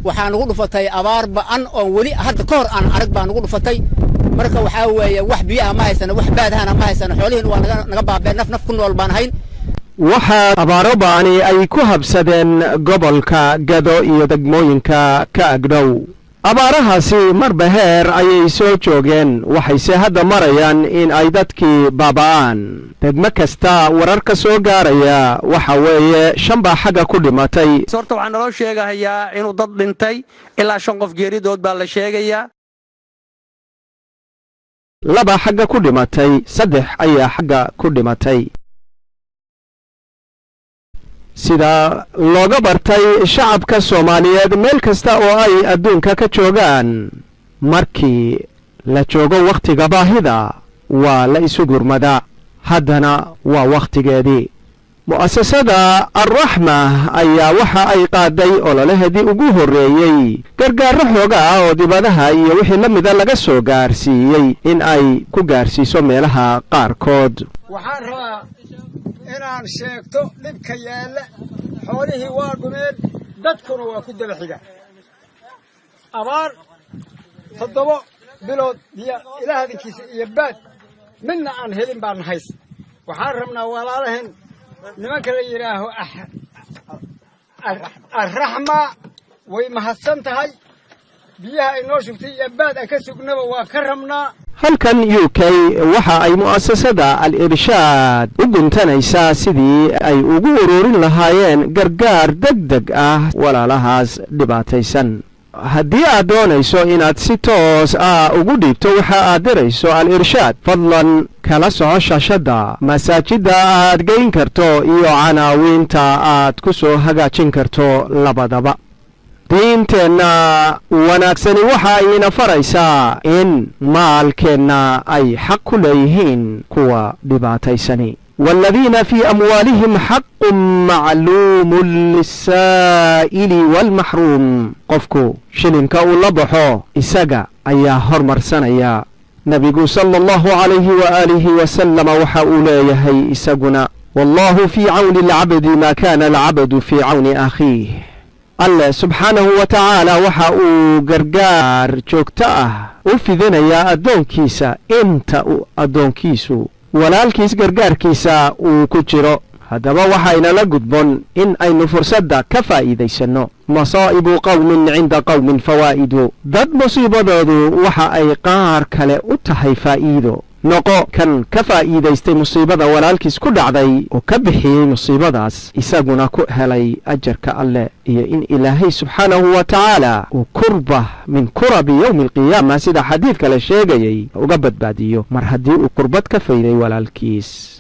waxaan ugu dhufatay abaar ba'an oo wali hadda ka hor aan arag baan ugu dhufatay marka waxa weeye wax biyaha ma haysana wax baadahana ma haysana xoolihiin waa naga baabeen naf ku nool baan hayn waxa abaaro ba'ani ay ku habsadeen gobolka Gedo iyo degmooyinka ka agdhow abaarahaasi marba heer ayay soo joogeen waxayse hadda marayaan in ay dadkii baaba'aan degmo kasta warar ka soo gaaraya waxa weeye 5 baa xagga ku dhimatay sorta waxaan naloo sheegayaa inuu dad dhintay ilaa 5 qof geeridood baa la sheegayaa 2 xagga ku dhimatay 3 ayaa xagga ku dhimatay sida looga bartay shacabka Soomaaliyeed meel kasta oo ay adduunka ka joogaan markii la joogo waqtiga baahida waa la isu gurmada haddana waa waqtigeedii mu'asasada Al-rahmah ayaa waxa ay qaaday ololaheedii ugu horeeyay gargaar xooga oo dibadaha iyo wixii la mid ah laga soo gaarsiiyay in ay ku gaarsiiso meelaha qaarkood waxaan rabaa inaan sheegto dhibka yaala xoolihii waa dhumeen dadkuna waa ku daba xiga abaar 7 bilood ilaahdankiisa iyo baad midna aan helin baan hays waxaan rabnaa walaalahan nimanka la yiraaho Al-rahmah way mahadsan tahay biyaha ay noo shubtay iyo baad ka sugnaba waa ka rabnaa halkan UK waxa ay mu'asasada Al-irshad u guntanaysaa sidii ay ugu ururin lahaayeen gargaar degdeg ah walaalahaas dhibaataysan haddii aad doonayso inaad si toos ah ugu dhiibto waxa aad dirayso Al-irshad fadlan kala soco shaashada masaajida aad geyn karto iyo canaawinta aad ku soo hagaajin karto labadaba diinteena wanaagsani waxa ayna faraysaa in maalkeena ay xaq ku leeyihiin kuwa dhibaataysani والذين في أموالهم حق معلوم للسائل والمحروم قفكو شلنكا ولبحو إساقا أيا هرمرسانيا نبي صلى الله عليه وآله وسلم وحاوليه إساقنا والله في عون العبد ما كان العبد في عون أخيه الله سبحانه وتعالى وحاو قرقار جوكتاه وفي يا أدون كيسا انت أدون كيسو walaalkiis gargaarkiisa uu ku jiro haddaba waxayna la gudboon in aynu fursadda ka faa'iidaysano masaa'ibu qawmin 'inda qawmin fawaa'idu dad musiibadoodu waxa ay qaar kale u tahay faa'iido noqo kan ka faa'iidaystay musiibada walaalkiis ku dhacday oo ka bixiyay musiibadaas isaguna ku helay ajarka alle iyo in ilaahay subxaanahu wa ta'ala uu kurba min kurabi yawm al-qiyaamah sida xadiidka la sheegayay uga badbaadiyo mar haddii uu kurbad ka fayday walaalkiis